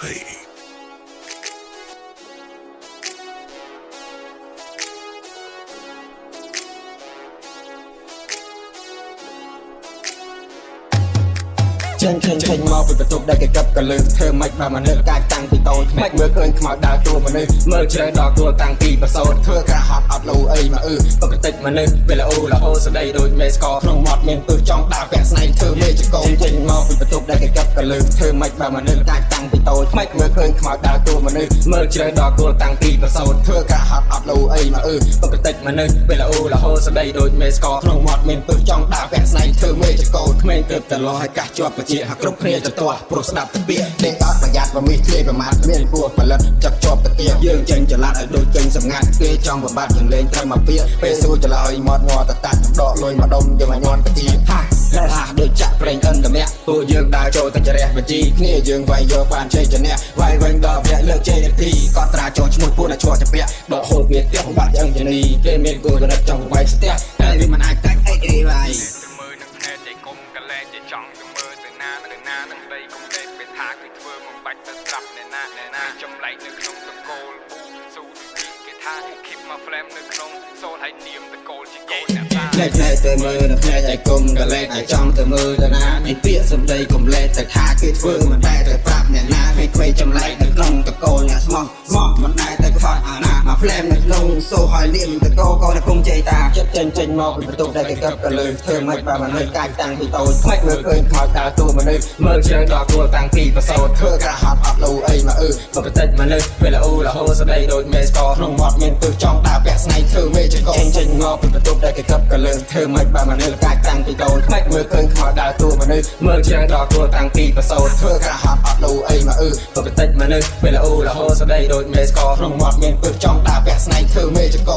Play. ចេញមកពីបន្ទប់ដែលគេកັບកលឹងធ្វើម៉េចបើមនុស្សកាយតាំងពីតូចម៉េចមើលឃើញខ្មៅដើរតួមនុស្សមើលជ្រៅដល់ទួលតាំងពីប្រសូតធ្វើការហត់អត់លោអីមកបកតិចមនុស្សពេលអូលហូស្ដីដូចមេស្កក្នុងមាត់មានពឹសចង់ដើរពាក់ស្នែងធ្វើមេចកោចេញមកពីបន្ទប់ដែលគេកັບកលឹងធ្វើម៉េចបើមនុស្សកាយតាំងពីតូចម៉េចមើលឃើញខ្មៅដើរតួមនុស្សមើលជ្រៅដល់ទួលតាំងពីប្រសូតធ្វើការហត់អត់លោអីមកបកតិចមនុស្សពេលអូលហូស្ដីដូចមេស្កក្នុងមាត់មានពឹសចង់ដើរពាក់ស្នែងធ្វើមេចកោក្មេងទៅតែលោឲ្យកាសជាប់បជាហាក់គ្រប់គ្នាតោះព្រោះស្ដាប់ទៅពាក្យលេងអត់ប្រយ័ត្នបើមានធ្លាយប្រមាថមានពួកផលិតចាប់ជាប់តាគៀយើងចេញចល័តឲ្យដូចចេញសម្ងាត់គេចង់បំបត្តិយើងលេងត្រូវមកពាក្យពេលសួរចលើយមាត់ងតតាច់ដកលុយមកដុំយើងឲ្យញ័នតាគៀហាដូចចាក់ប្រេងអិនតម្នាក់ពួកយើងដើរចូលទៅចរះបញ្ជីគ្នាយើងវាយយកបានជ័យជំនះវាយវិញដល់វគ្គលើកជ័យនាទីកត់ត្រាចូលឈ្មោះពួកអ្នកឈ្មោះចាប់ពាក់ដកហូតវាផ្ទះបាត់យ៉ាងជនីគេមានគោលគំនិតចង់វាយស្ទះតែវាមិនអាចតាច់អីវាយមើលនឹងភ្នែកចៃគុំកលែងចៃចង់ទៅមើលទៅណានឹងដីគុំលេខពេលថាគឺធ្វើមិនបាច់ទៅស្រាប់អ្នកណាចម្លែកនៅក្នុងតកូលប៊ូស៊ូទីគេថា keep my flame នៅក្នុងសូនហើយនាមតកូលជាកូនអ្នកតាលេខផ្នែកទៅមើលនៅផ្នែកចៃគុំកលែងចង់ទៅមើលទៅណាមានពាក្យសម្ដីកុំលេខតែថាគេធ្វើមិនដែលទៅប្រាប់អ្នកណាឲ្យក្វេងចម្លែកនៅក្នុងតកូលអ្នកស្មោះមិនដែលទៅខ្វល់អាណាមកផ្លែមនៅក្នុងសូហើយនាមតកូលកូនគុំជ័យតាចិត្តចេញមកពីបន្ទប់ដែលគេកັບកលឹងធ្វើមិនបើមនុស្សកាយតាំងពីតូចខ្លាចមើលឃើញខ្មោចដើរតួមនុស្សមើលជ្រៅដល់ទួលតាំងពីប្រសូតធ្វើការហត់អត់លោអីមកបកតិចមនុស្សពេលអូលហូស្ដីដូចមេស្កក្នុងមាត់មានពឹសចង់ដើរពាក់ស្នែងធ្វើមេចកចេញមកពីបន្ទប់ដែលគេកັបកលឹងធ្វើមិនបើមនុស្សកាយតាំងពីតូចខ្លាចមើលឃើញខ្មោចដើរតួមនុស្សមើលជ្រៅដល់ទួលតាំងពីប្រសូតធ្វើការហត់អត់លោអីមកបកតិចមនុស្សពេលអូលហូស្ដីដូចមេស្កក្នុងមាត់មានពឹសចង់ដើរពាក់ស្នែងធ្វើមេចក